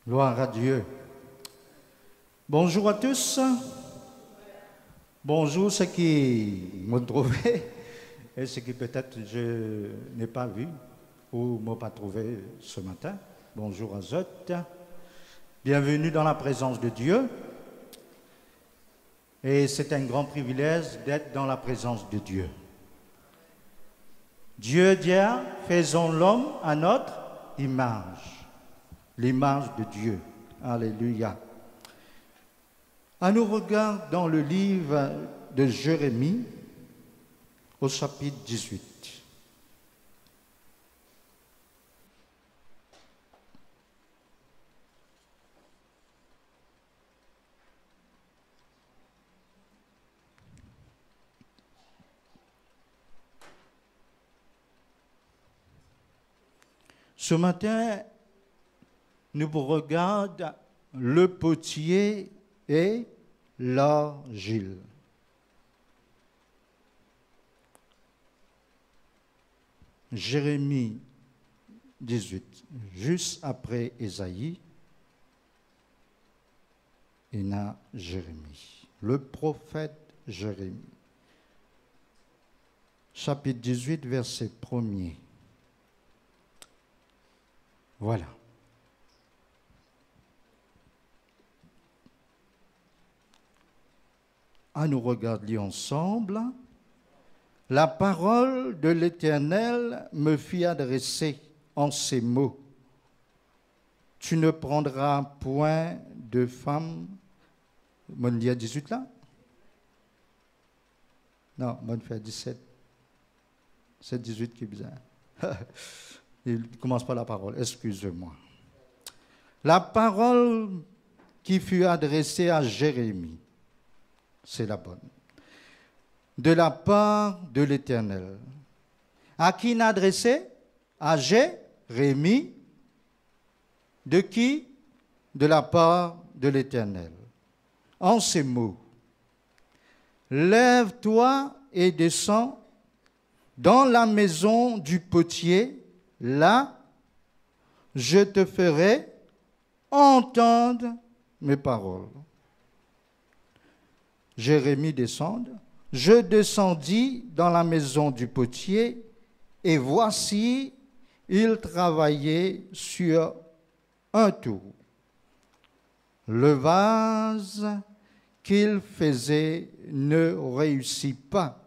Gloire à Dieu. Bonjour à tous. Bonjour ceux qui m'ont trouvé et ceux qui peut-être je n'ai pas vu ou ne m'ont pas trouvé ce matin. Bonjour à Zot. Bienvenue dans la présence de Dieu. Et c'est un grand privilège d'être dans la présence de Dieu. Dieu dit, faisons l'homme à notre image. L'image de Dieu. Alléluia. À nous regarder dans le livre de Jérémie, au chapitre 18. Ce matin, nous regardons le potier et l'argile. Jérémie 18, juste après Ésaïe, il y a Jérémie, le prophète Jérémie. Chapitre 18, verset 1er. Voilà. À nous regarder ensemble, la parole de l'Éternel me fit adresser en ces mots. Tu ne prendras point de femme. Mon dia 18 là? Non, mon fait 17. C'est 18 qui est bizarre. Il ne commence pas la parole, excusez-moi. La parole qui fut adressée à Jérémie, c'est la bonne. De la part de l'Éternel. À qui n'a adressé? À Jérémie. De qui? De la part de l'Éternel. En ces mots. Lève-toi et descends dans la maison du potier. Là, je te ferai entendre mes paroles. Jérémie descend. Je descendis dans la maison du potier, et voici, il travaillait sur un tour. Le vase qu'il faisait ne réussit pas.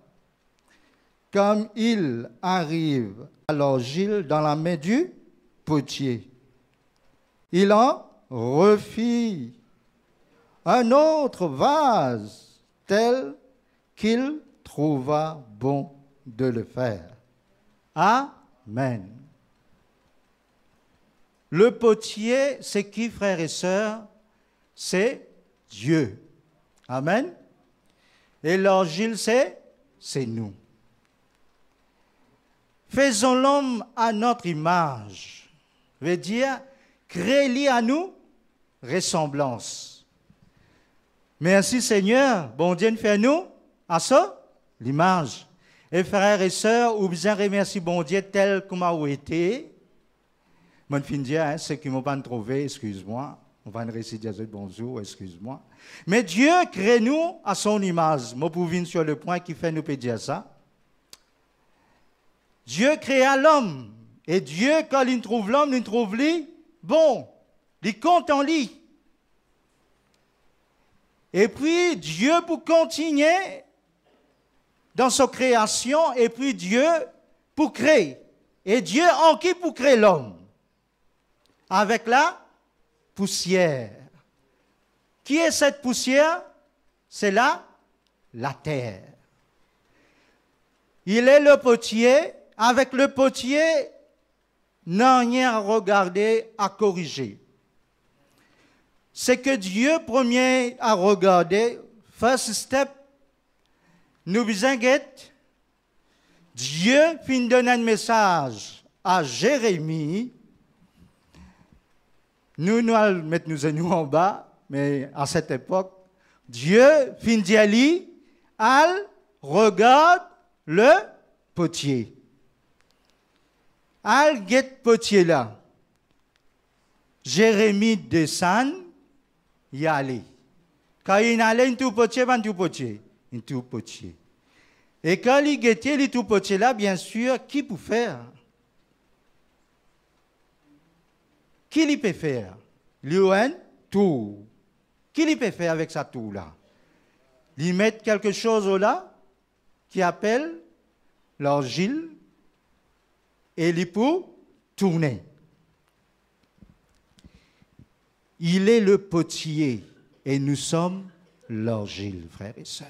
Comme il arrive à l'argile dans la main du potier, il en refit un autre vase tel qu'il trouva bon de le faire. Amen. Le potier, c'est qui, frères et sœurs? C'est Dieu. Amen. Et l'argile, c'est nous. Faisons l'homme à notre image. Veut dire, créez-lui à nous ressemblance. Merci Seigneur, bon Dieu nous fait nous à ça, l'image. Et frères et sœurs, ou bien remercie bon Dieu tel qu'on m'a été. Mon fin dire, ceux qui ne m'ont pas trouvé, excuse-moi. On va réciter bonjour, excuse-moi. Mais Dieu crée nous à son image. Moi, pour venir sur le point qui fait nous peut dire ça. Dieu créa l'homme. Et Dieu, quand il trouve l'homme, il trouve lui bon. Il compte en lui. Et puis, Dieu pour continuer dans sa création, et puis Dieu pour créer. Et Dieu en qui pour créer l'homme? Avec la poussière. Qui est cette poussière? C'est la terre. Il est le potier. Avec le potier, n'a rien à regarder, à corriger. C'est que Dieu, premier à regarder, first step, nous besoin Dieu fin donner un message à Jérémie. Nous allons mettre nous en bas, mais à cette époque, Dieu fin dit al regarde le potier. Al get potier là. Jérémie descend, y allait. Quand il allait, il tout petit. Et quand il guettait, il tout petit là, bien sûr, qui peut faire? Qui il peut faire? Lui a un tour. Qui il peut faire avec sa tour là? Il met quelque chose là qui appelle l'argile et il peut tourner. Il est le potier et nous sommes l'argile, frères et sœurs.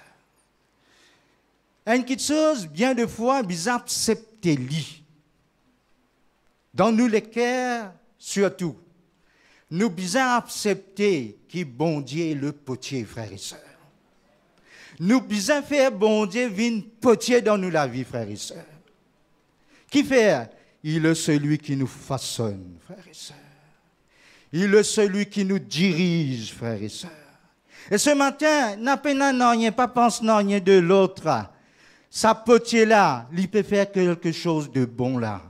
Une petite chose, bien de fois, bizarre, accepter lui. Dans nous les cœurs, surtout. Nous bizarre accepter que bon Dieu est le potier, frères et sœurs. Nous bizarre faire bon Dieu venir potier dans nous la vie, frères et sœurs. Qui fait? Il est celui qui nous façonne, frères et sœurs. Il est celui qui nous dirige, frères et sœurs. Et ce matin, n'a pas pensé rien de l'autre. Sa potier là, il peut faire quelque chose de bon là.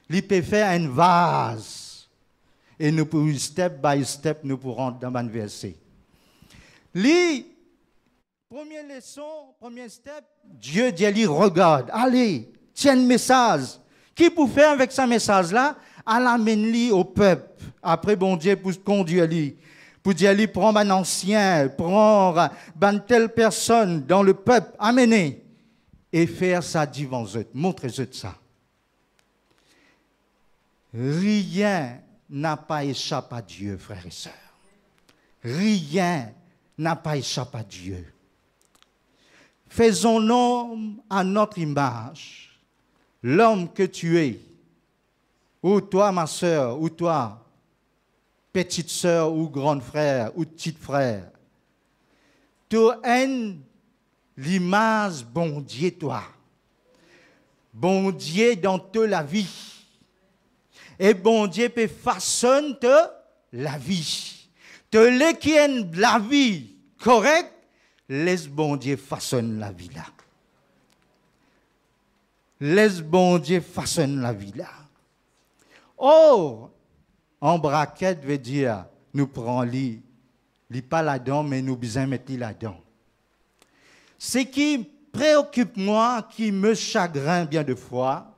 Il peut faire un vase. Et nous pourrons, step by step, nous pourrons dans un verset. Première leçon, premier step, Dieu dit, lui, regarde, allez, tiens le message. Qui peut faire avec ce message-là? À l'amène-lui au peuple. Après, bon Dieu, pour conduire lui. Pour dire, lui, prendre un ancien, prendre une telle personne dans le peuple, amener. Et faire ça devant eux, montrez-eux ça. Rien n'a pas échappé à Dieu, frères et sœurs. Rien n'a pas échappé à Dieu. Faisons l'homme à notre image. L'homme que tu es, ou toi, ma sœur, ou toi, petite sœur, ou grand frère, ou petit frère. Tu aimes l'image bon Dieu, toi. Bon Dieu dans toute la vie. Et bon Dieu peut façonner la vie. Te les qui aiment la vie correcte, laisse bon Dieu façonner la vie là. Laisse bon Dieu façonner la vie là. Oh, en braquette veut dire, nous prenons lit pas là-dedans, mais nous besoin mettre là-dedans. Ce qui préoccupe moi, qui me chagrine bien de fois,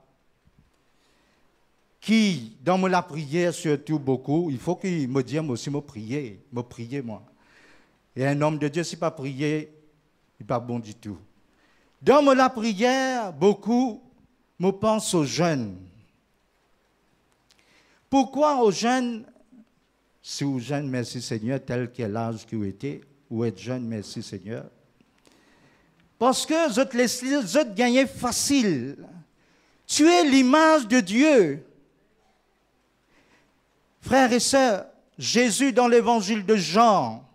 qui, dans la prière surtout beaucoup, il faut qu'il me dise aussi me prier moi. Et un homme de Dieu, si pas prier, il n'est pas bon du tout. Dans la prière, beaucoup me pensent aux jeunes. Pourquoi aux jeunes? Si aux jeunes, merci Seigneur, tel qu'est l'âge qui était, ou être jeune, merci Seigneur. Parce que les autres gagnent facile. Tu es l'image de Dieu. Frères et sœurs, Jésus dans l'évangile de Jean,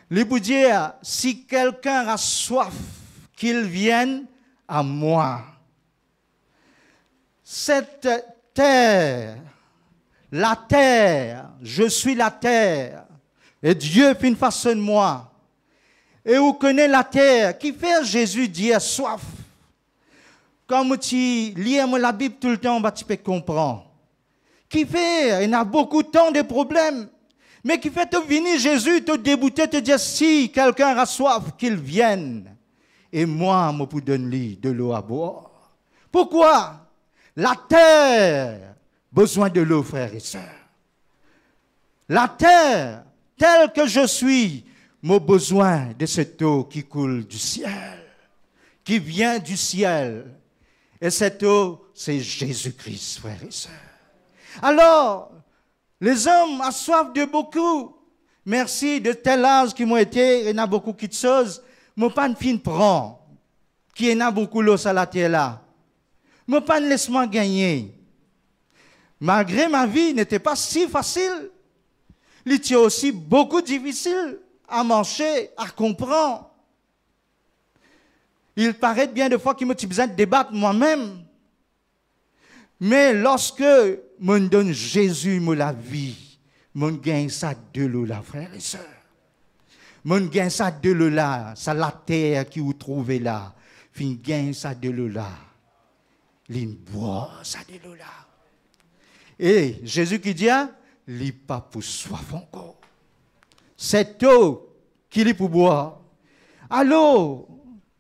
il vous dit, si quelqu'un a soif, qu'il vienne à moi. Cette terre, la terre, je suis la terre, et Dieu fait une façon de moi. Et vous connaissez la terre, qui fait Jésus dire soif. Comme tu lis la Bible tout le temps, tu peux comprendre. Qui fait, il y a beaucoup de temps de problèmes, mais qui fait te venir Jésus, te débouter, te dire si quelqu'un a soif, qu'il vienne. Et moi, je peux donner de l'eau à boire. Pourquoi? La terre a besoin de l'eau, frères et sœurs. La terre, telle que je suis, j'ai besoin de cette eau qui coule du ciel, qui vient du ciel. Et cette eau, c'est Jésus-Christ, frères et sœurs. Alors, les hommes ont soif de beaucoup. Merci de tel âge qui m'ont été, il y en a beaucoup de choses. Mon pas de fin prend, qui en a beaucoup l'eau à la terre là. Mon pas ne laisse-moi gagner. Malgré ma vie n'était pas si facile, il était aussi beaucoup difficile à marcher, à comprendre. Il paraît bien de fois qu'il me besoin de débattre moi-même. Mais lorsque me donne Jésus la vie, me gagne ça de l'eau là, frères et sœurs. Me gagne ça de l'eau là, ça la terre qui vous trouvez là. Fin gagne ça de l'eau là. L'in boit ça de l'eau là. Et Jésus qui dit, il n'est pas pour soif encore. Cette eau qu'il est pour boire. Alors,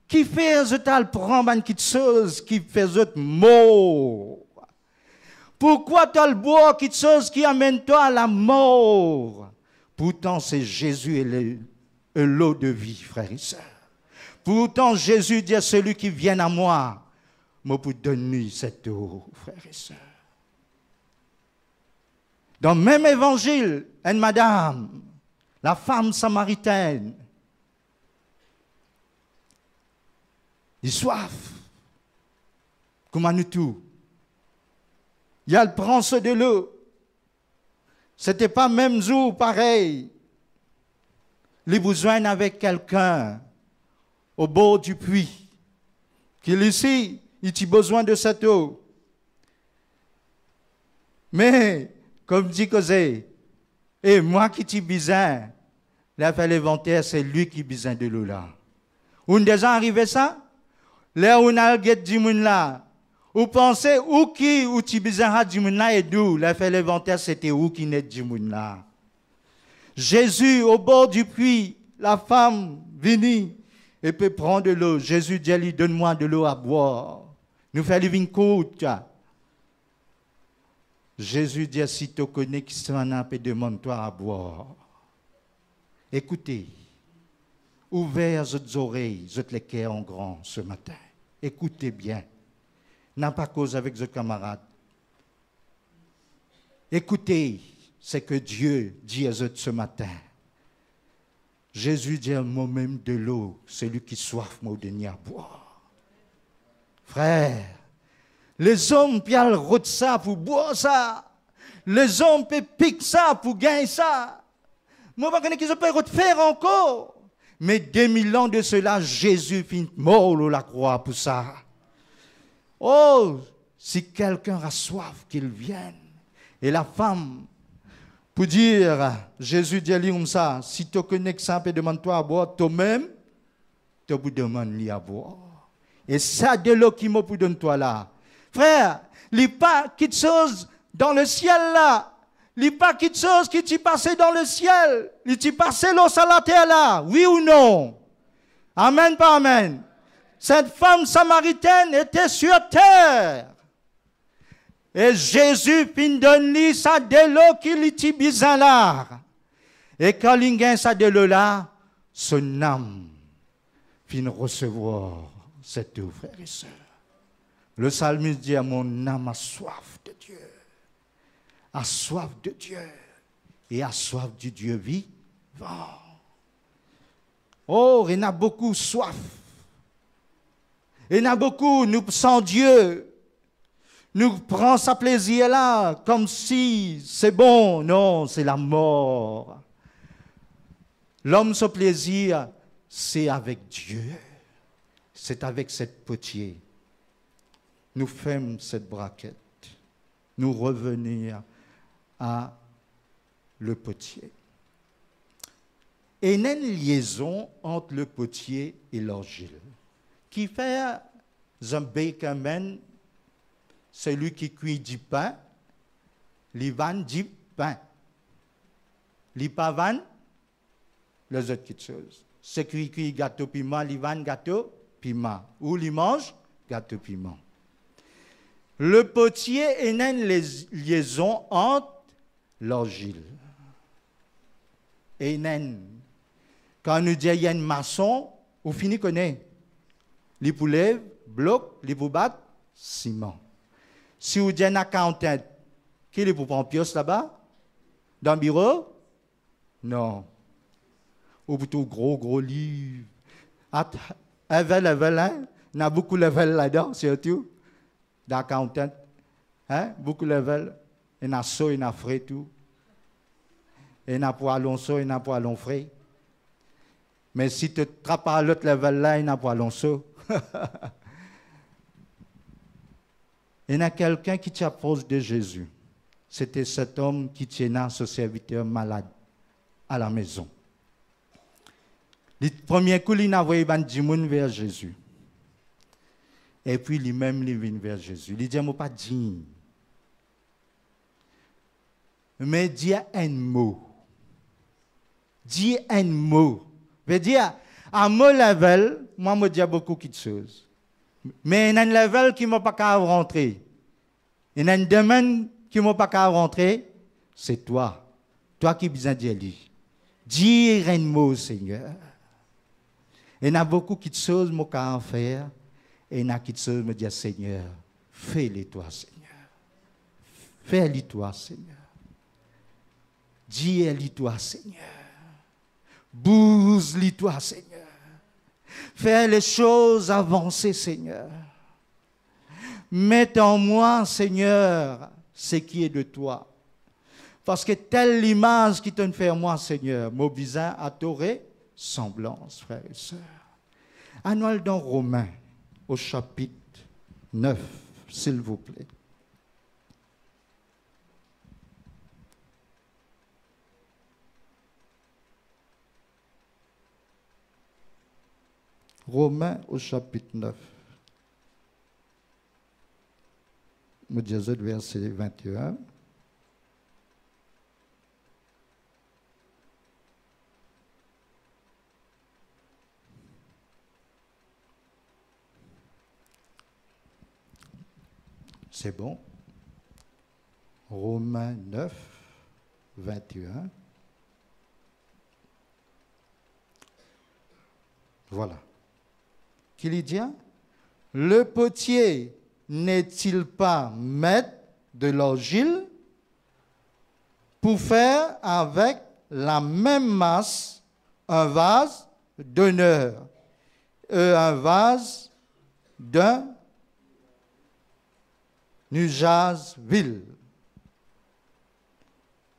qui fait le prendre une petite chose qui fait mort? Pourquoi tu as le boire quelque chose qui amène toi à la mort? Pourtant, c'est Jésus et l'eau de vie, frères et sœurs. Pourtant, Jésus dit à celui qui vient à moi, moi pour donner cette eau, frères et sœurs. Dans le même évangile, une madame, la femme samaritaine, il soif, comme nous tous. Il prend ce de l'eau. Ce n'était pas même jour pareil. Les besoins avec quelqu'un au bord du puits. Qu'il ici, il a besoin de cette eau. Mais, comme dit Cosé, et moi qui t'ai besoin, il a fait l'inventaire, c'est lui qui a besoin de l'eau là. On est déjà arrivé ça? Là où on a dit là, vous pensez où qui ou tu besoin de moun là et d'où? Il a fait l'inventaire, c'était où qui n'est dit moun là. Jésus au bord du puits, la femme vient et peut prendre de l'eau. Jésus dit lui, donne-moi de l'eau à boire. Nous faisons une courte. Jésus dit, si tu connais qui s'en a, demande-toi à boire. Écoutez, ouvrez vos oreilles, vos les cœurs en grand ce matin. Écoutez bien. N'a pas cause avec vos camarades. Écoutez ce que Dieu dit à eux ce matin. Jésus dit à moi-même de l'eau, celui qui soif m'a donné à boire. Frère, les hommes peuvent ça pour boire ça. Les hommes peuvent piquer ça pour gagner ça. Moi, je ne sais pas qu'ils peuvent faire encore. Mais 2000 ans de cela, Jésus finit mort à la croix pour ça. Oh, si quelqu'un a soif, qu'il vienne. Et la femme, pour dire, Jésus dit comme ça, si tu connais ça, demande-toi à boire, toi-même, tu peux demander à boire. Et ça, de l'eau qui m'a pour donner toi là. Frère, il n'y a pas quelque chose dans le ciel là. Il n'y a pas quelque chose qui t'y passé dans le ciel. Il t'y passé l'eau sur la terre là. Oui ou non? Amen, pas amen. Cette femme samaritaine était sur terre. Et Jésus fin donne ça de l'eau qu'il était besoin là. Et quand il gagne ça de l'eau là, son âme fin recevoir cette eau, frères et sœurs. Le psalmiste dit à mon âme a soif de Dieu. A soif de Dieu. Et a soif du Dieu vivant. Oh, il y en a beaucoup soif. Il y en a beaucoup, nous, sans Dieu, nous prenons sa plaisir là, comme si c'est bon. Non, c'est la mort. L'homme, son plaisir, c'est avec Dieu. C'est avec cette potier. Nous faisons cette braquette. Nous revenir à le potier. Et il y a une liaison entre le potier et l'orgile. Qui fait un bakerman, celui qui cuit du pain, il vend du pain. Il pas vend les autres choses. Ceux qui cuit gâteau piment, il vend gâteau piment. Ou il mange gâteau piment. Le potier est une liaison entre l'orgile. Et quand nous disons qu'il y a une maçon, on finit connaître. Les pour lève, bloc, les pour battre, ciment. Si vous dites un accountant, qui est pour prendre pièce là-bas? Dans le bureau? Non. Ou plutôt gros livre. Level, hein? Il y a beaucoup de level là-dedans, surtout. D'accountant. Hein? Beaucoup de level. Il y a ça, il y a frais, tout. Il y a pour allons ça, il y a pour allons frais. Mais si tu te trappes à l'autre level là, il y a pour allons ça. Il y a quelqu'un qui t'approche de Jésus. C'était cet homme qui tenait ce serviteur malade à la maison. Le premier coup, il a envoyé des gens vers Jésus. Et puis lui-même, il vient vers Jésus. Il dit, je ne suis pas digne. mais dire un mot. Dire un mot. Veut dire, à mon level, moi, je dis beaucoup de choses. Mais il y a un level qui ne m'a pas qu'à rentrer. Il y a un domaine qui ne m'a pas qu'à rentrer, c'est toi. Toi qui as besoin de dire. Dire un mot, Seigneur. Il y a beaucoup de choses que je peux faire. Et il y a beaucoup de choses que je me dis, Seigneur, fais-les toi, Seigneur. Fais-les toi, Seigneur. Dis-les toi, Seigneur. Bouge-les toi, Seigneur. Fais les choses avancer, Seigneur. Mets en moi, Seigneur, ce qui est de toi. Parce que telle l'image qui te fait moi, Seigneur, mon visage à t'aurer semblance, frères et sœurs. Allons dans Romains, au chapitre 9, s'il vous plaît. Romains au chapitre 9. Nous disons verset 21. C'est bon. Romains 9, 21. Voilà. Qu'il dit, le potier n'est-il pas maître de l'argile pour faire avec la même masse un vase d'honneur et un vase d'un usage vil.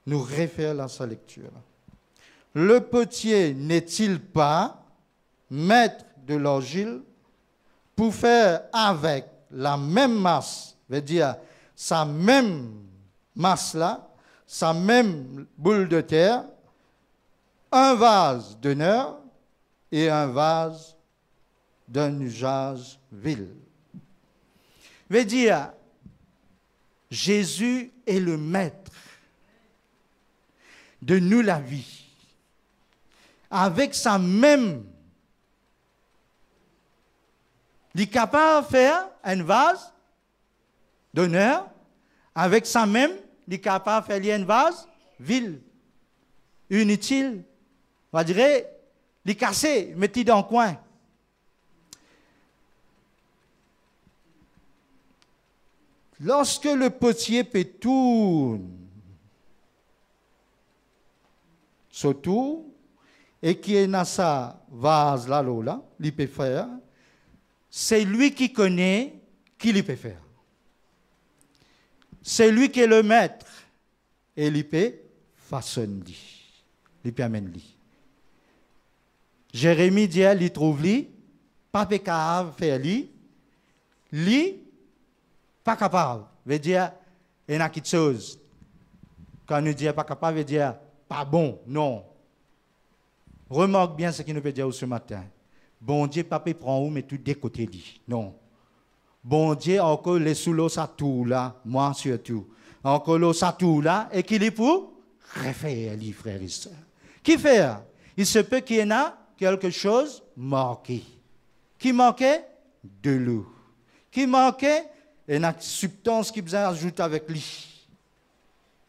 Nous référons à sa lecture. Le potier n'est-il pas maître de l'argile pour faire avec la même masse, veut dire sa même masse-là, sa même boule de terre, un vase d'honneur et un vase d'un usage vil. Veut dire, Jésus est le maître de nous la vie. Avec sa même, il est capable de faire un vase d'honneur, avec sa même, il est capable de faire un vase vil, inutile. On va dire, il est cassé, mettez dans le coin. Lorsque le potier tourne surtout, et qui est dans sa vase là, il peut faire, c'est lui qui connaît qui il peut faire. C'est lui qui est le maître, et il peut façonner, il peut amener. Jérémie dit, il trouve lui, pas capable de faire lui, pas capable, veut dire, il y a quelque chose. Quand nous disons pas capable, veut dire pas bon, non. Remarque bien ce qu'il nous peut dire ce matin. Bon Dieu, papa prend où, mais tout des côtés lui. Non. Bon Dieu, encore les sous l'eau, ça tout là, moi surtout. Encore l'eau, ça tout là, et qu'il est pour refaire, les frères et sœurs. Qui fait? Il se peut qu'il y en a quelque chose manqué. Qui manquait? De l'eau. Qui manquait? Il y a une substance qui besoin d'ajouter avec lui.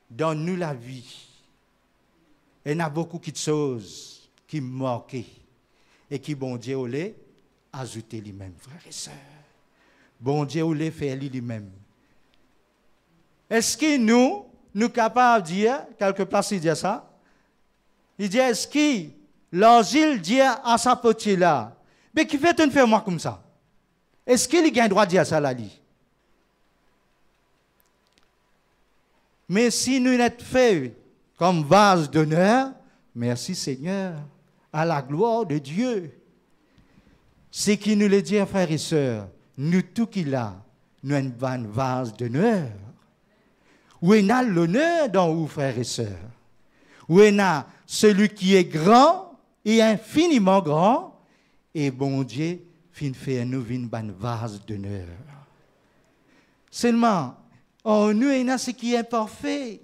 Donne-nous la vie. Il y en a beaucoup de choses qui manquent et qui, bon Dieu, voulait ajouter lui-même, frères et sœurs. Bon Dieu voulait faire lui-même. Est-ce que nous sommes capables de dire, quelque place il dit ça, il dit, est-ce que l'argile dit à sa petite là, mais qui fait une faire moi comme ça? Est-ce qu'il a le droit de dire ça là? Mais si nous n'êtes faits comme vase d'honneur, merci Seigneur, à la gloire de Dieu. C'est qui nous le dit, frères et sœurs, nous tout qu'il a, nous avons un vase d'honneur. Où est l'honneur dans vous, frères et sœurs? Où est celui qui est grand et infiniment grand, et bon Dieu, fin fait nous un vase d'honneur. Seulement, en nous, il y a ce qui est parfait.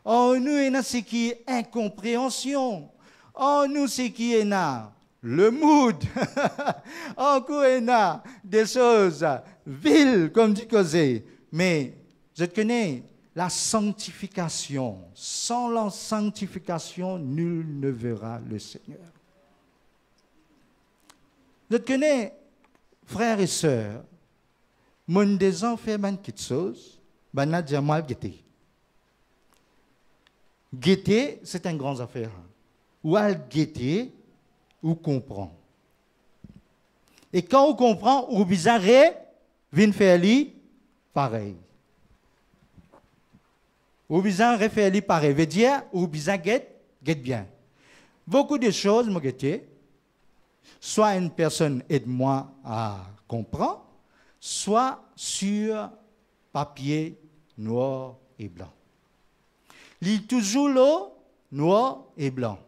En nous, il y a ce qui est incompréhension. En nous, ce qui est là, le mood. En nous, il y a des choses viles, comme dit Cosé. Mais, je te connais, la sanctification. Sans la sanctification, nul ne verra le Seigneur. Je te connais, frères et sœurs, mon des enfants fait quelque chose, ben a déjà mal guetté. Guetter, c'est une grande affaire. Ou à guetter, ou comprend. Et quand on comprend, ou bizarre, vient faire lui pareil. Ou bizarre, faire lui pareil. Veut dire, ou bizarre, guette bien. Beaucoup de choses, moi, guetter. Soit une personne aide-moi à comprendre, soit sur papier noir et blanc. Lis toujours l'eau noir et blanc.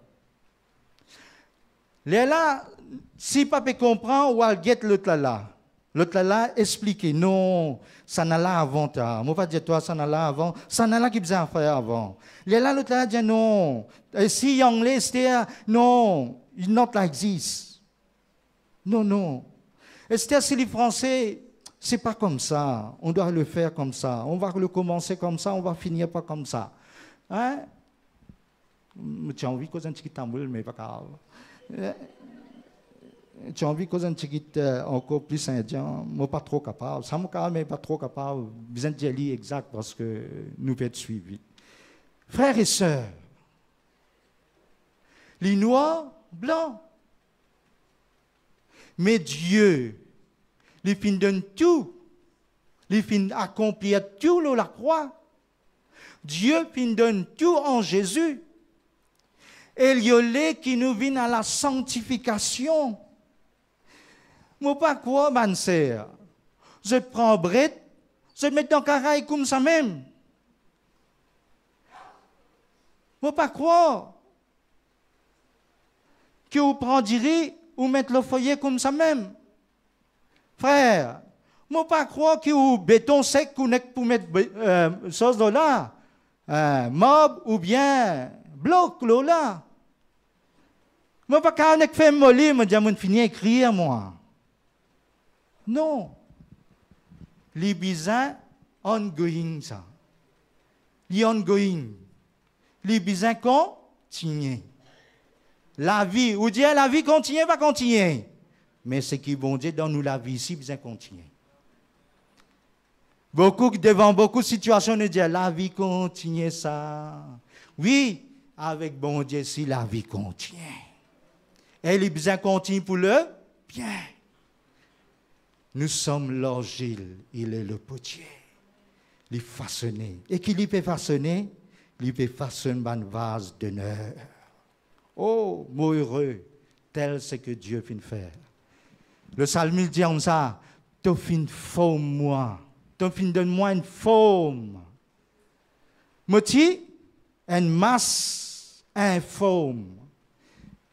Là, si papa comprend, ou elle guette l'autre là. L'autre là, expliquer. Non, ça n'a là avant. Moi, pas dire toi, ça n'a là avant. Ça n'a là qui faisait faire avant. Là, l'autre là dit non. Si anglais, c'était non, it's not like this. Non, non. C'est-à-dire, si les Français, c'est pas comme ça. On doit le faire comme ça. On va le commencer comme ça, on va finir pas comme ça. Hein? J'ai envie de cause un petit tambour, mais pas grave. J'ai envie de cause un petit encore plus indien. Moi, pas trop capable. Ça me calme, mais pas trop capable. Besoin de dire exact parce que nous pouvons être suivis. Frères et sœurs, les noirs, blancs. Mais Dieu, il fin donne tout. Il fin accomplir tout sur la croix. Dieu fin donne tout en Jésus. Et il y a les qui nous viennent à la sanctification. Moi, pas quoi, ma sœur? Je prends Brett, je mets dans le caraï comme ça même. Moi, pas quoi? Que vous prendrez ou mettre le foyer comme ça même. Frère, moi pas croire que vous béton sec pour mettre chose là, mob ou bien bloc là. Moi pas quand on fait molly, me dire mon fini écrire moi. Non. Les besoins ongoing ça. Les ongoing. Les besoins continuent. La vie, ou dire la vie continue, va continuer. Mais ce qui bon Dieu donne nous la vie ici, besoin continuer. Devant beaucoup de situations, nous disent la vie continue ça. Oui, avec bon Dieu, si la vie continue. Et les besoins continuent pour le bien. Nous sommes l'argile, il est le potier. Il est façonné. Et qui lui peut façonner? Il peut façonner un vase d'honneur. Oh, mot heureux, tel c'est que Dieu finit faire. Le psalmiste dit comme ça, tu fin forme moi, tu fin donne-moi une forme. Moti, une masse informe.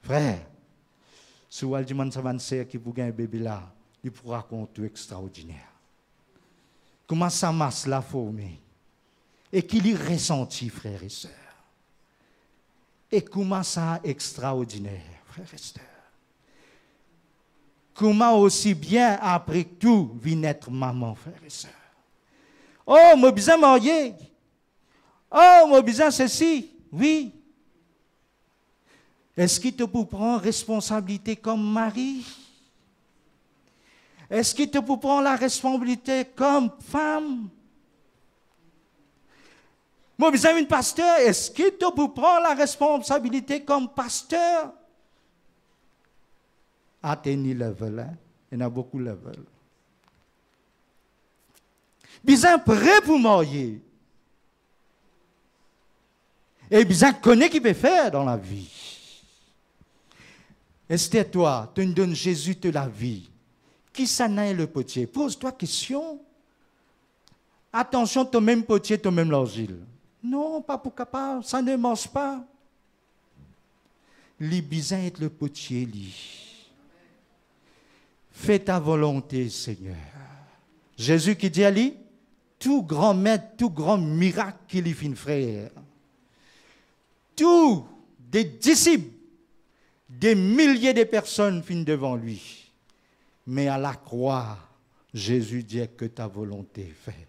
Frère, si vous avez un savant qui vous gagne un bébé là, il pourra raconter extraordinaire. Comment sa masse l'a formé et qu'il y ressenti, frères et sœurs. Et comment ça extraordinaire, frères et sœurs. Comment aussi bien, après tout, vient être maman, frères et sœurs. Oh, moi besoin marié. Oh, moi besoin ceci. Oui. Est-ce qu'il te peut prendre responsabilité comme mari? Est-ce qu'il te peut prendre la responsabilité comme femme? Moi, besoin d'un pasteur, est-ce qu'il te peut prendre la responsabilité comme pasteur? Atteindre level, hein? Il y en a beaucoup de level. Besoin prêt pour marier. Et besoin connaître ce qu'il peut faire dans la vie. Est-ce que toi, tu donnes Jésus de la vie? Qui ça n'est le potier? Pose-toi question. Attention, ton même potier, ton même l'argile. Non, pas pour capable, ça ne mange pas. Les besoin est le potier, lui. Fais ta volonté, Seigneur. Jésus qui dit à lui, tout grand maître, tout grand miracle qu'il y fit, frère. tous des disciples, des milliers de personnes finissent devant lui. Mais à la croix, Jésus dit que ta volonté est faite.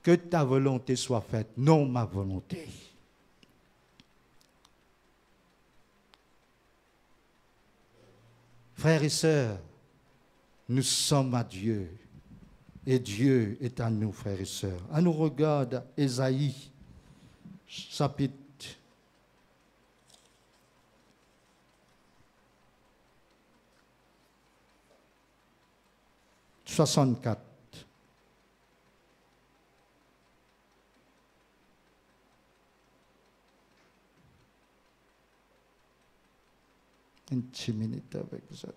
Que ta volonté soit faite, non ma volonté. Frères et sœurs, nous sommes à Dieu et Dieu est à nous, frères et sœurs. À nous regarde Ésaïe, chapitre 64. Une petite minute avec ça.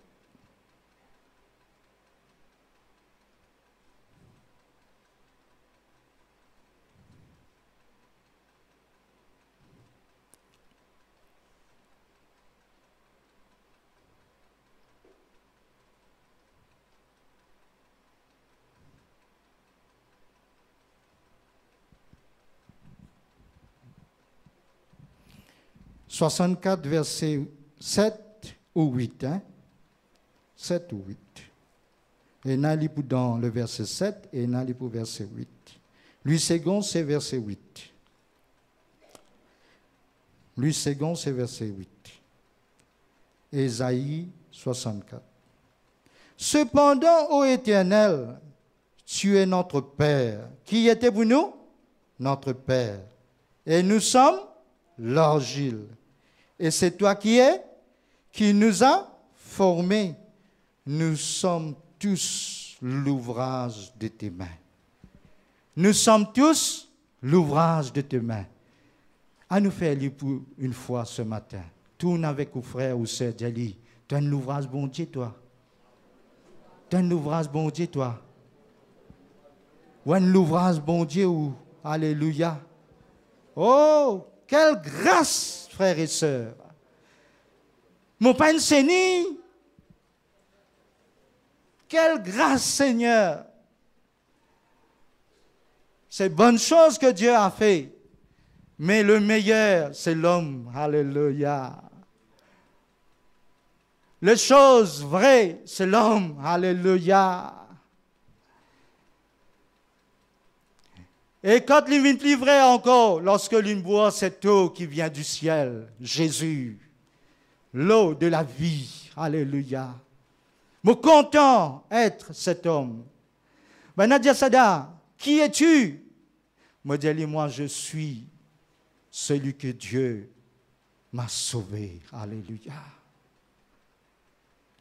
« 64, verset 7 ou 8. 7 ou 8. Et n'allez pas dans le verset 7 et n'allez pas au verset 8. Lui second, c'est verset 8. Lui second, c'est verset 8. Ésaïe 64. Cependant, ô Éternel, tu es notre Père. Qui était pour nous? Notre Père. Et nous sommes l'argile. Et c'est toi qui nous a formés. Nous sommes tous l'ouvrage de tes mains. Nous sommes tous l'ouvrage de tes mains. À nous faire lire pour une fois ce matin. Tourne avec vos frères ou sœurs, dis-lui, tu as un ouvrage bon Dieu, toi. Tu as un ouvrage bon Dieu, toi. Ou un ouvrage bon Dieu, ou alléluia. Oh, quelle grâce, frères et sœurs. Mon Père Seigneur, quelle grâce, Seigneur. C'est bonne chose que Dieu a fait. Mais le meilleur, c'est l'homme. Alléluia. Les choses vraies, c'est l'homme. Alléluia. Et quand il vient plus vrai encore, lorsque l'on boit cette eau qui vient du ciel, Jésus, l'eau de la vie. Alléluia. Me content être cet homme. Ben Nadia Sada, qui es-tu? Me dit, moi je suis celui que Dieu m'a sauvé. Alléluia.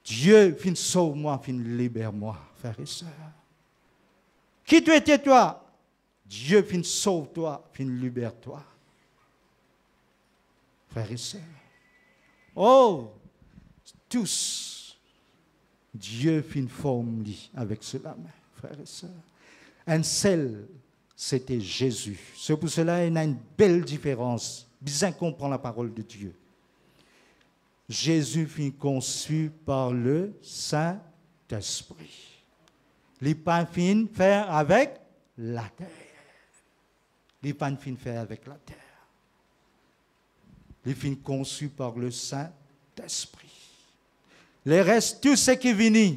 Dieu, fin sauve-moi, fin libère-moi, frères et sœurs. Qui tu étais toi? Dieu, fin sauve-toi, fin libère-toi. Frères et sœurs. Oh, tous, Dieu fin forme-lui avec cela, frères et sœurs. Un seul, c'était Jésus. C'est pour cela qu'il y a une belle différence. Bien comprendre la parole de Dieu. Jésus fut conçu par le Saint-Esprit. Il n'est pas fin faire avec la terre. Il n'est pas fin faire avec la terre. Il fut conçu par le Saint-Esprit. Les restes, tout ce qui vient,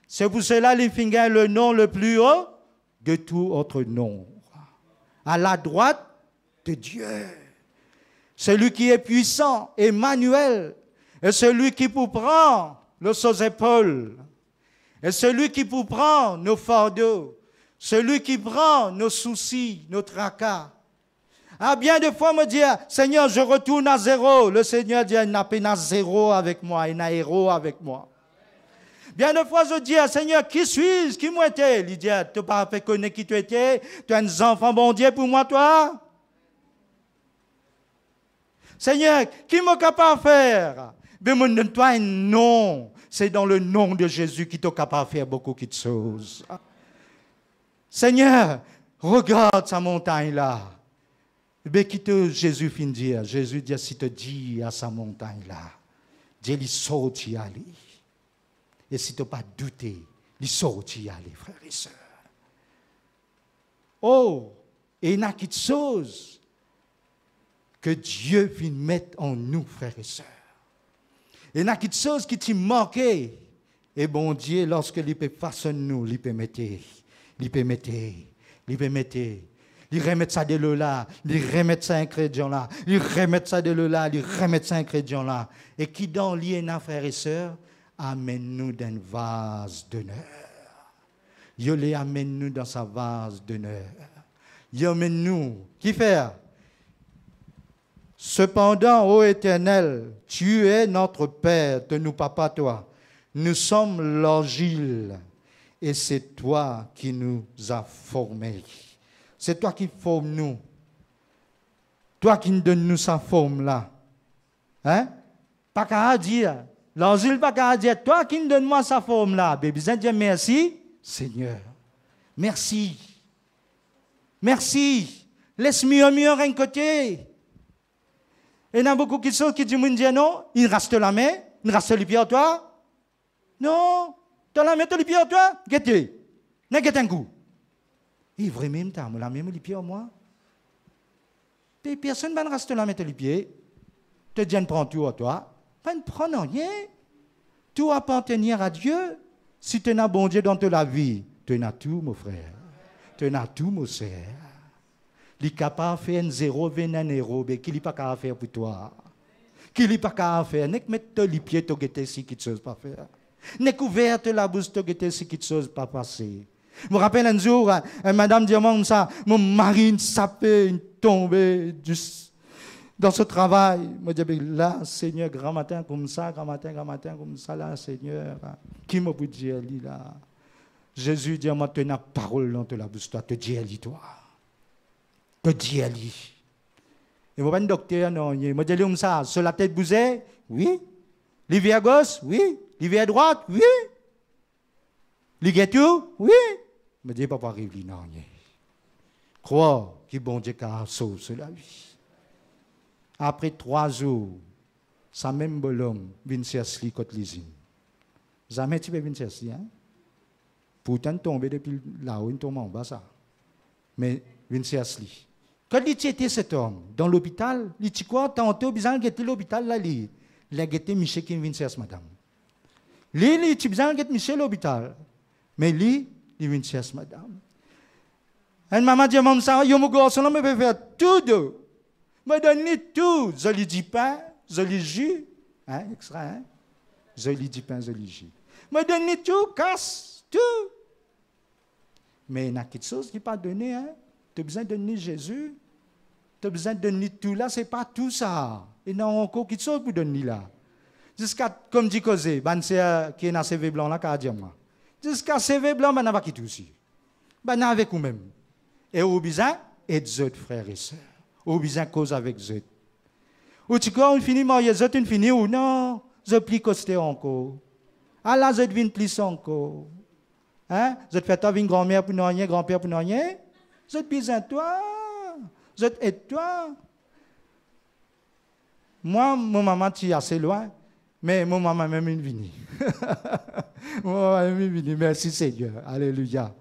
c'est pour cela qu'il fit le nom le plus haut de tout autre nom. À la droite de Dieu. Celui qui est puissant, Emmanuel, et celui qui peut prendre nos épaules, et celui qui peut prendre nos fardeaux, celui qui prend nos soucis, nos tracas. Ah, bien de fois me dire, Seigneur, je retourne à zéro. Le Seigneur dit, il n'a pas zéro avec moi, il n'a héros avec moi. Bien de fois, je dis, Seigneur, qui suis-je? Qui moi t'es? Il dit, tu n'as pas fait connaître qui tu étais? Tu as un enfant bon Dieu pour moi, toi? Seigneur, qui m'a capable de faire? Mais me donne-toi un nom. C'est dans le nom de Jésus qui t'a capable de faire beaucoup de choses. Seigneur, regarde sa montagne-là. Mais qui te Jésus fin dire? Jésus dit, si te dit à sa montagne-là, Dieu lui saute y aller. Et si tu n'as pas douté, il saute y aller, frères et sœurs. Oh, et il y a quelque chose que Dieu vienne mettre en nous, frères et sœurs. Et il y a quelque chose qui t'a manqué. Et bon Dieu, lorsque il peut façonner nous, il peut mettre, il peut mettre, il peut mettre. Il remet ça de là, il remet ça ingrédient là, il remet ça de là, il remet ça ingrédient là. Et qui dans l'INA, frères et sœurs, amène-nous dans un vase d'honneur. Il les amène-nous dans sa vase d'honneur. Il amène-nous. Qui fait? Cependant, ô Éternel, tu es notre Père, de nous, papa, toi. Nous sommes l'argile et c'est toi qui nous as formés. C'est toi qui formes nous. Toi qui nous donnes nous sa forme là. Hein? Pas qu'à dire. L'argile pas qu'à dire. Toi qui nous donnes moi sa forme là. Besoin de dire merci, Seigneur. Merci. Merci. Laisse-moi mieux un côté. Et il y a beaucoup de choses qui disent non, il reste la main, il reste les pieds à toi. Non, tu as la main, tu as les pieds à toi. Guette. N'a un coup. Il vraiment, tu as la même les pieds à moi. Personne ne va rester la main, les pieds. Tu dis, prends tout à toi. Pas ne prends rien. Tout appartenir à Dieu. Si tu as bon Dieu dans ta vie, tu as tout, mon frère. Tu as tout, mon sœur. Il est capable de faire un zéro, un euro, mais qu'il n'est pas capable de faire pour toi. Qu'il n'est pas capable de faire. N'est que mettre les pieds, tu as si quelque chose pas faire. N'est qu'ouverte la bouche, tu as si quelque chose pas passer. Je me rappelle un jour, madame Diamant, ça, mon mari, une sapé, une tombée dans ce travail. Je me dis, là, Seigneur, grand matin comme ça, grand matin comme ça, là, Seigneur. Qui m'a dit, là? Jésus dit, moi, tu as une parole dans la bouche, toi, te dis, toi. Te dis, Ali. Et moi, pas un docteur, non. Je me dis, comme ça, sur la tête bousée, oui. L'hiver à gauche, oui. L'hiver à droite, oui. L'hiver tout, oui. Je me dis, papa, arrive, non. Crois que bon Dieu a sauvé sur la vie. Après 3 jours, ça même bonhomme vient chercher côté l'usine. Jamais tu peux venir chercher, hein? Pourtant, tomber depuis là-haut, il tombe en bas, ça. Mais, vient chercher. Quand il était cet homme dans l'hôpital, il dit quoi? Tantôt, besoin de l'hôpital, là, il a guetté Michel qui vient chercher madame. Lui, il a besoin de Michel l'hôpital. Mais lui, il vient chercher madame. Et maman dit, maman, ça, yo, mon garçon, je peux faire tout de. Me donne tout. Je lui dis pain, je lui jus. Hein, extra, hein? Je lui dis pain, je lui jus. Me donne tout, casse, tout. Mais il y a quelque chose qui n'est pas donné, hein? Tu as besoin de donner Jésus. Tu as besoin de donner tout là, ce n'est pas tout ça. Il y a encore quelque chose pour donner là. Jusqu'à, comme dit Cosé, c'est qui est dans CV blanc là, qui a dit moi. Jusqu'à CV blanc, on n'a pas quitté aussi. On a avec vous-même. Et au besoin, et d'autres frères et sœurs. Au besoin, cause avec eux. Ou tu crois, on finit marié, eux, on finit ou non, je plie costé encore. Ah là, je viens plus encore. Hein? Je fais ta vie grand-mère pour rien, grand-père pour rien. Je te besoin de toi. Je t'aide toi. Moi, mon maman est assez loin, mais mon maman même est venue. Mon maman est venue. Merci Seigneur. Alléluia.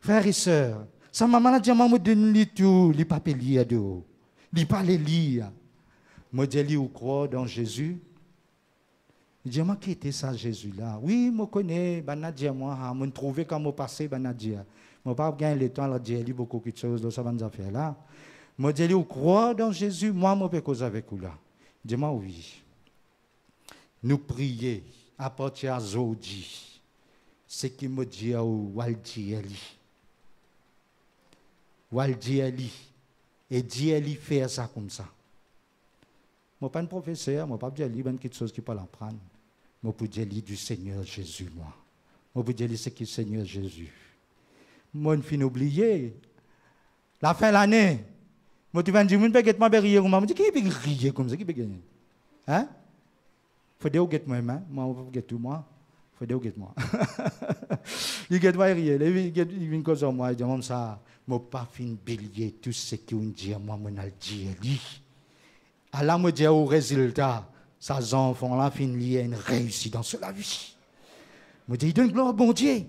Frères et sœurs, sa maman a dit, maman, donne-lui tout, les papiers lire de haut. Il pas les lire. Moi, je dis, ou croire dans Jésus. Il dit, moi, qui était ça, Jésus-là? Oui, je connais, Banadia, moi, je trouvé quand je passé, Banadia. Je n'ai pas gagné le temps, je dis beaucoup de choses, dans ça, va faire là. Moi, je dis, ou croire dans Jésus, moi, je peux causer avec vous là. Il dit, moi, oui. Nous prier à partir d'aujourd'hui. Ce qui me dit à Waldi Ali. Waldi Ali. Et Dieu lui fait ça comme ça. Je ne suis pas un professeur, je ne suis pas quelque chose qui peut l'apprendre. Je peux dire du Seigneur Jésus, moi. Je peux dire ce qui est Seigneur Jésus. Moi, je finis oublier. La fin de l'année, je me dis, je peux get ma rire comme ça. Je me dis, qui peut rire comme ça? Qui peut gagner? Hein? Il faut dire que moi, moi, je get tout moi. Il faut dire que moi. Il get moi rire. Il vient comme ça, moi, il dit, ça. Je ne peux pas finir bélier tout ce qu'on dit à moi, je vais dire. Alors, je dis au résultat, ces enfants-là finissent une réussite dans la vie. Je dis, donne gloire à bon Dieu.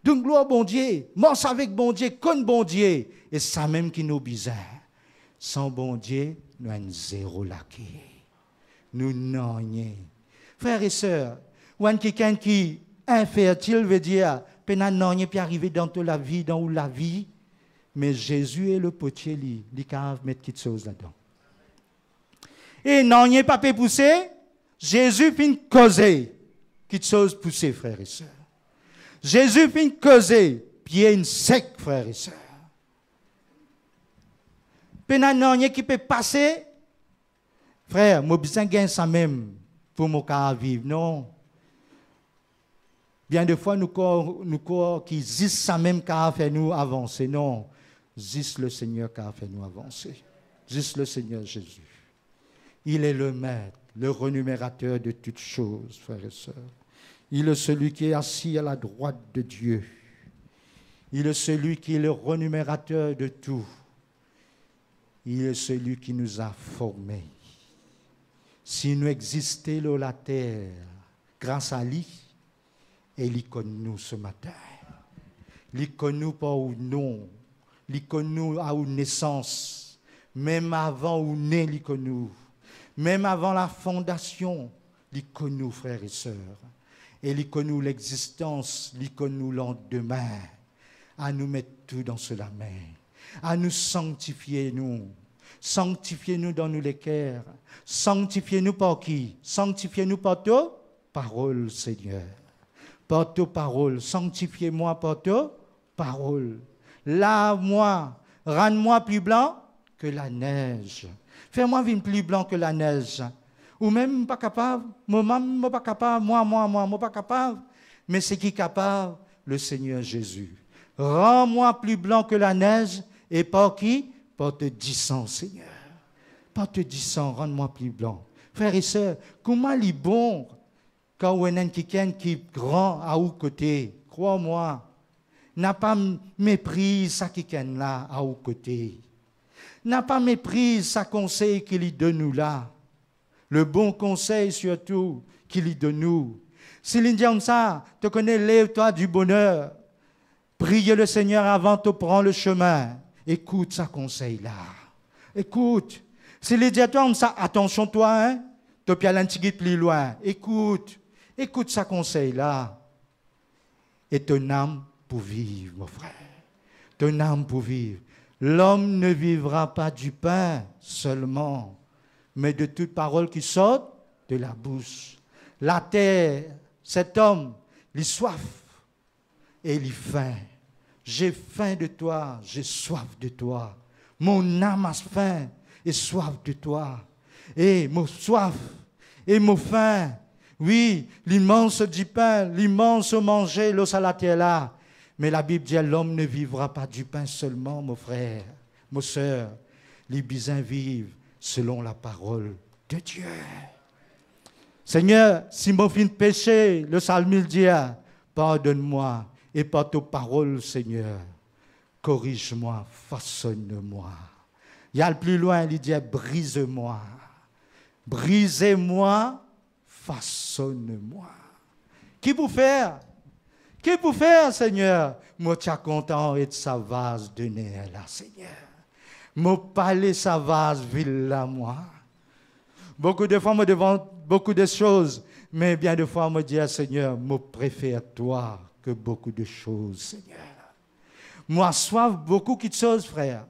Donne gloire à bon Dieu. Marche avec bon Dieu, comme bon Dieu. Et ça même qui nous bizarre. Sans bon Dieu, nous avons zéro laqué. Nous n'avons. Frères et sœurs, ou quelqu'un qui est infertile veut dire, peine n'en puis arriver dans toute la vie, dans la vie, mais Jésus est le potier, il peut mettre quelque chose là-dedans. Et n'en est pas pousser, Jésus finit causer quelque chose pousser, frères et sœurs. Jésus finit causer, pied une sec, frères et sœurs. Peine n'en est qui peut passer, frère, moi besoin de ça même pour mon cas vivre, non. Bien des fois, nous croyons qui disent ça même car fait nous avancer. Non, juste le Seigneur qui a fait nous avancer. Juste le Seigneur Jésus. Il est le maître, le renumérateur de toutes choses, frères et sœurs. Il est celui qui est assis à la droite de Dieu. Il est celui qui est le renumérateur de tout. Il est celui qui nous a formés. Si nous existons sur la terre, grâce à lui, et il connaît nous ce matin. Il connaît nous par où nom, il connaît nous à où naissance, même avant où né, il connaît nous. Même avant la fondation, il connaît nous, frères et sœurs. Et il connaît nous l'existence, il connaît nous lendemain. À nous mettre tout dans cela main. À nous sanctifier nous. Sanctifiez-nous dans nous les cœurs. Sanctifiez-nous par qui? Sanctifiez-nous par ta parole, Seigneur. Par ta parole. Sanctifiez-moi par ta parole. Lave-moi. Rends-moi plus blanc que la neige. Fais-moi vivre plus blanc que la neige. Ou même pas capable. Moi pas capable. Moi pas capable. Mais c'est qui est capable? Le Seigneur Jésus. Rends-moi plus blanc que la neige. Et par qui? Par te disant, Seigneur. Par te disant, rends-moi plus blanc. Frères et sœurs, comment il est bon quand on a quelqu'un qui est grand à où côté? Crois-moi, n'a pas mépris ça quelqu'un là à où côté. N'a pas mépris sa conseil qu'il lui donne nous là. Le bon conseil surtout qu'il lui donne nous. Si l'Indien dit comme ça, te connais, lève-toi du bonheur. Prie le Seigneur avant de prendre le chemin. Écoute sa conseil là. Écoute. Si les dit comme ça, attention toi, hein. Tu peux aller plus loin. Écoute. Écoute sa conseil là. Et ton âme pour vivre, mon frère. Ton âme pour vivre. L'homme ne vivra pas du pain seulement, mais de toute parole qui sort de la bouche. La terre, cet homme, il a soif et il a faim. J'ai faim de toi, j'ai soif de toi. Mon âme a faim et soif de toi. Et mon soif et mon faim, oui, l'immense du pain, l'immense manger, l'eau à la terre là. Mais la Bible dit, l'homme ne vivra pas du pain seulement, mon frère, mon soeur. Les bisins vivent selon la parole de Dieu. Seigneur, si mon fils péché, le psalmiste dit, pardonne-moi. Et par ta parole, Seigneur, corrige-moi, façonne-moi. Il y a le plus loin, il dit, brise-moi. Brisez-moi, façonne-moi. Qui pour faire? Qui pour faire, Seigneur? Moi, tu es content et de sa vase de nerfs là, Seigneur. Moi, parler sa vase, ville là, moi. Beaucoup de fois, moi, devant beaucoup de choses, mais bien de fois, moi, dis, Seigneur, moi, préfère toi que beaucoup de choses, Seigneur. Moi, soif beaucoup de choses, frère.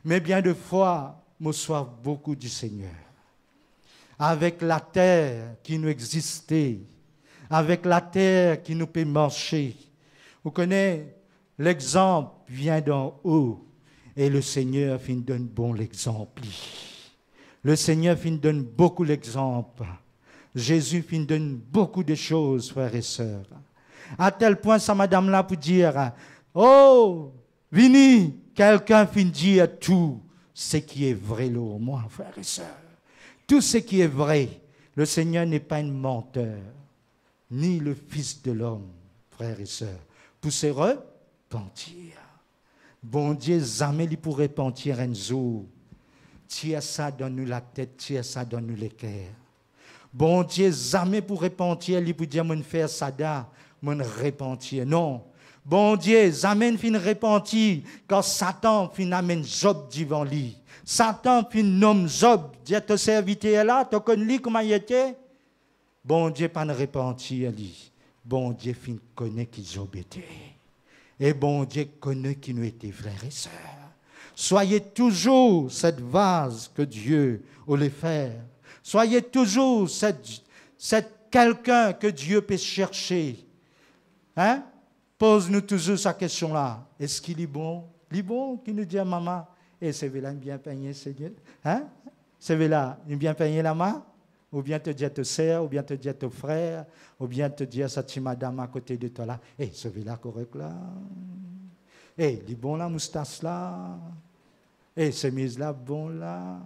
Mais bien de fois, moi, soif beaucoup du Seigneur. Avec la terre qui nous existait, avec la terre qui nous peut marcher. Vous connaissez, l'exemple vient d'en haut et le Seigneur fin donne bon l'exemple. Le Seigneur fin donne beaucoup l'exemple. Jésus fin donne beaucoup de choses, frères et sœurs. À tel point, ça madame là pour dire, oh, Vini, quelqu'un fin dire tout ce qui est vrai, là, moi, frères et sœurs. Tout ce qui est vrai. Le Seigneur n'est pas un menteur, ni le Fils de l'homme, frères et sœurs, pour se repentir. Bon Dieu, jamais il pourrait repentir un jour. Tire ça dans nous la tête, tire ça dans nous les cœurs. Bon Dieu, jamais pour repentir, il peut dire, mon frère Sada, mon repentir. Non. Bon Dieu, amène fin repenti, quand Satan fin amène Job devant lui. Satan fin nomme Job, dit ton serviteur là, tu connais lui comment il était? Bon Dieu pas ne repenti à lui. Bon Dieu fin connaît qui Job était. Et bon Dieu connaît qui nous était frères et sœurs. Soyez toujours cette vase que Dieu voulait faire. Soyez toujours cette quelqu'un que Dieu peut chercher. Hein? Pose-nous toujours cette question-là. Est-ce qu'il est bon? Il est bon qui nous dit à maman, et c'est là bien peigné, Seigneur. Hein? C'est là, il bien peigné la main? Ou bien te dire à ta sœur, ou bien te dire à ton frère, ou bien te dire à cette madame à côté de toi là. C'est là correct là. Il est bon la moustache là. C'est mise là, bon là.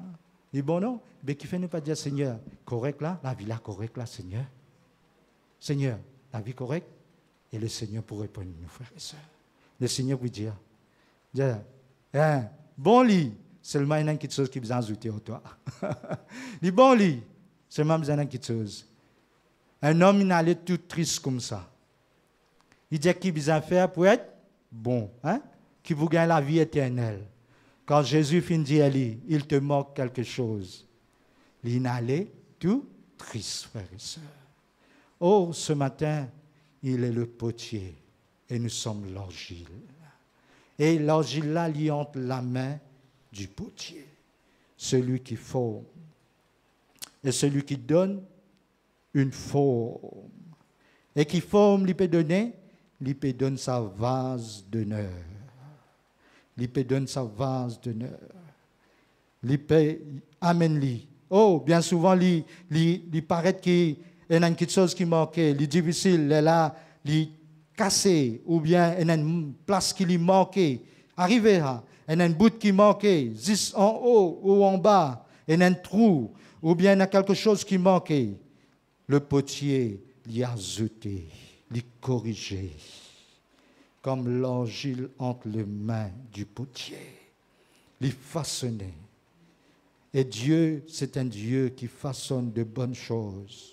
Il est bon non? Mais qui fait ne pas dire Seigneur, correct là, la vie là correct là, Seigneur. Seigneur, la vie correcte. Et le Seigneur pour répondre, nos frères et sœurs. Le Seigneur vous dire, bon lit, seulement il y a quelque chose qui vous a ajouté au toi. Le bon lit, seulement il y a quelque chose. Un homme, il allait tout triste comme ça. Il dit qu'il besoin faire pour être bon, hein? Qui vous gagne la vie éternelle. Quand Jésus finit de dire, il te manque quelque chose. Il allait tout triste, frères et sœurs. Oh, ce matin, il est le potier et nous sommes l'argile. Et l'argile là, il entre la main du potier. Celui qui forme. Et celui qui donne une forme. Et qui forme, il peut donner sa vase d'honneur. Il peut donner sa vase d'honneur. Il peut amène-lui. Oh, bien souvent, il paraît qu'il y a quelque chose qui manquait, il est difficile, il est là, il est cassé, ou bien il y a une place qui lui manquait. Arrivé là, il y a une bout qui manquait, juste en haut ou en bas, il y a un trou, ou bien il y a quelque chose qui manquait. Le potier l'y a ajouté, l'y corrigé, comme l'argile entre les mains du potier, l'y façonné. Et Dieu, c'est un Dieu qui façonne de bonnes choses.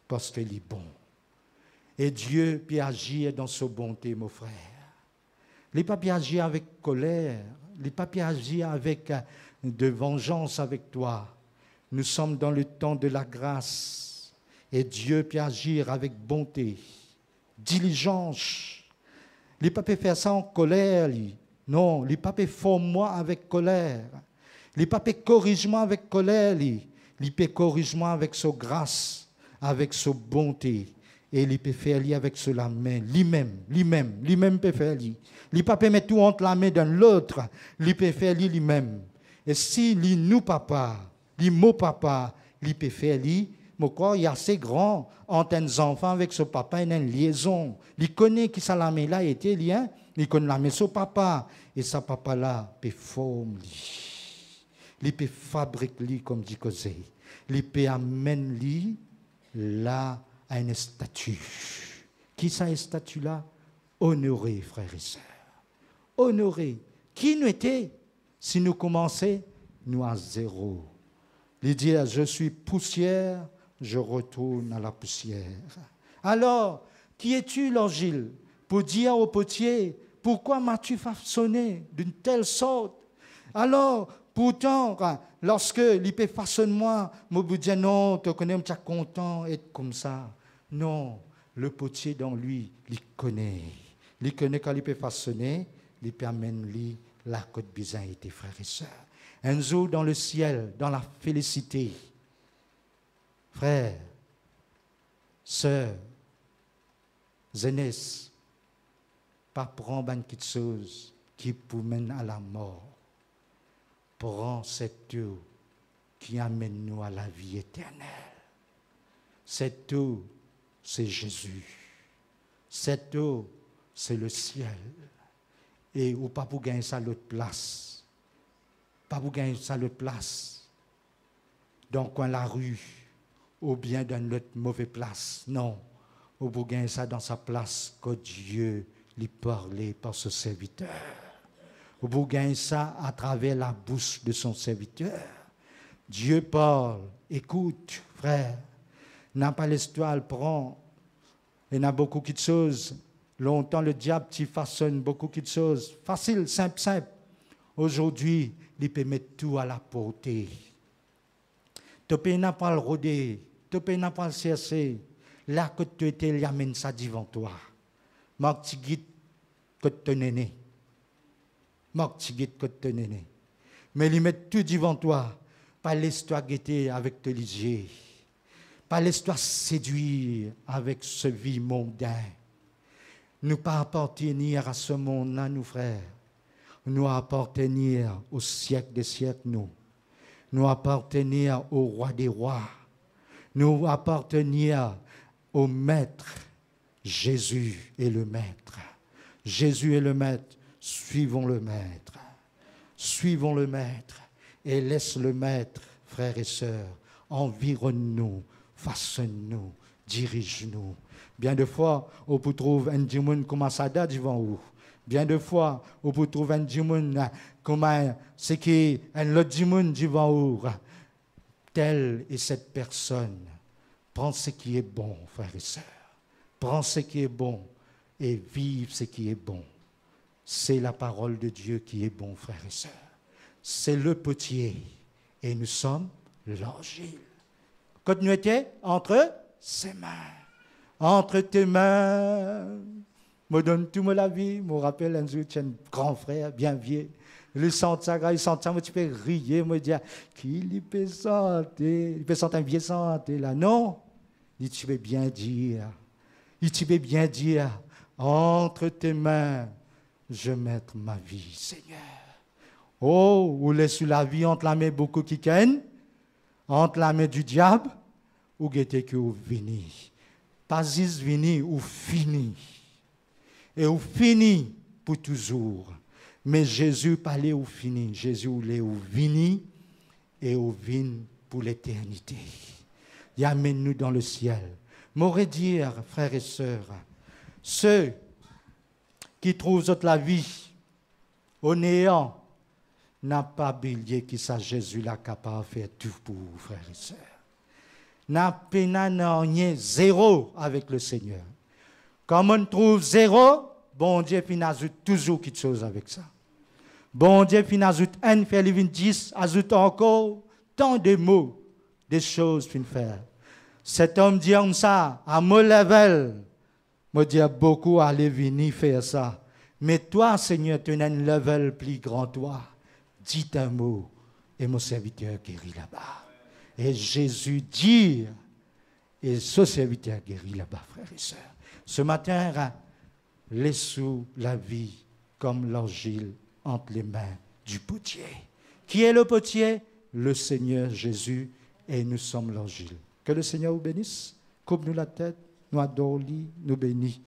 Parce qu'il est bon. Et Dieu peut agir dans sa bonté, mon frère. Il ne peut pas agir avec colère. Il ne peut pas agir avec de vengeance avec toi. Nous sommes dans le temps de la grâce. Et Dieu peut agir avec bonté, diligence. Il ne peut pas faire ça en colère. Non, il ne peut pas faire moi avec colère. Il ne peut pas corriger moi avec colère. Il peut corriger moi avec sa grâce, avec sa bonté, et il peut faire avec la main, lui-même peut faire lui. Il ne peut pas mettre tout entre la main d'un l'autre, il peut faire lui-même. Et si nous papa, mon papa, il peut faire lui, mon corps il est assez grand entre un enfant avec son papa, il y a une liaison. Il connaît qui ça la main là était lien, il connaît la main son papa, et sa papa là peut former lui. Il peut fabriquer lui comme dit Cosé. Il peut amener lui là à une statue. Qui ça, une statue là? Honoré, frères et sœurs. Honoré. Qui nous était si nous commençons, nous à zéro. Il dit, je suis poussière, je retourne à la poussière. Alors, qui es-tu, l'argile, pour dire au potier, pourquoi m'as-tu façonné d'une telle sorte? Alors, pourtant, lorsque l'IP façonne moi, je me dis non, tu connais, tu es content d'être comme ça. Non, le potier dans lui, il connaît. Il connaît quand il peut façonner, il peut amener la côte bizarre, frères et sœurs. Un jour dans le ciel, dans la félicité. Frères, sœurs, jeunesse, pas prendre une petite chose qui vous mène à la mort. Prends cette eau qui amène nous à la vie éternelle. Cette eau, c'est Jésus. Cette eau, c'est le ciel. Et ou pas pour gagner ça à l'autre place. Pas pour gagner ça à l'autre place. Donc, dans la rue, ou bien dans l'autre mauvaise place. Non. Ou pour gagner ça dans sa place que Dieu lui parlait par ce serviteur. Ou pour gagner ça à travers la bouche de son serviteur. Dieu parle. Écoute, frère. N'a pas l'histoire, prend. Il y a beaucoup de choses Longtemps, le diable t'y façonne beaucoup de choses. Facile, simple, simple. Aujourd'hui, il peut mettre tout à la portée. Tu peux n'a pas le rôder, tu peux n'a pas le chercher. Là que tu étais, il amène ça devant toi. Marc tu guides que tu néné. Marc tu guides que tu néné. Mais il met tout devant toi. Pas laisse-toi guetter avec tes lisiers. Pas laisse-toi séduire avec ce vie mondain. Nous pas appartenir à ce monde-là, nous frères. Nous appartenir au siècle des siècles, nous. Nous appartenir au roi des rois. Nous appartenir au maître. Jésus est le maître. Jésus est le maître. Suivons le maître. Suivons le maître. Et laisse le maître, frères et sœurs, environne-nous, façonne-nous, dirige-nous. Bien de fois, on peut trouver un djimoun comme ça devant vous. Bien de fois, on peut trouver un djimoun comme ce qui est un autre djimoun devant vous. Telle est cette personne. Prends ce qui est bon, frères et sœurs. Prends ce qui est bon et vive ce qui est bon. C'est la parole de Dieu qui est bon, frères et sœurs. C'est le potier et nous sommes l'argile. Quand nous étions entre ses mains, entre tes mains, me donne tout la vie, me rappelle un jour, un grand frère, bien vieux, il sent ça, mais tu peux rire, me dire, qu'il peut sentir, il peut sentir un vieux santé là, non, il tu peux bien dire, entre tes mains, je mets ma vie, Seigneur. Oh, ou laisse la vie entre la main beaucoup qui ken, entre la main du diable, ou guetter que ou vini. Pas juste vini ou fini. Et ou fini pour toujours. Mais Jésus parlait ou fini. Jésus voulait ou vini et ou vin pour l'éternité. Il amène nous dans le ciel. M'aurait dire, frères et sœurs, ceux qui trouvent la vie au néant, n'a pas oublié que ça Jésus là capable de faire tout pour vous, frères et sœurs. N'a pas rien zéro avec le Seigneur. Comme on trouve zéro, bon Dieu puis ajoute toujours quelque chose avec ça. Bon Dieu puis ajoute un, fait 10, ajoute encore tant de mots, des choses pour faire. Cet homme dit comme ça, à mon level, me dit beaucoup aller venir faire ça. Mais toi, Seigneur, tu as un level plus grand, toi. Dis un mot et mon serviteur guérit là-bas. Et Jésus dit, et ce serviteur guérit là-bas, frères et sœurs. Ce matin, laissez-nous la vie comme l'argile entre les mains du potier. Qui est le potier? Le Seigneur Jésus, et nous sommes l'argile. Que le Seigneur vous bénisse, coupe-nous la tête, nous adore, nous bénit.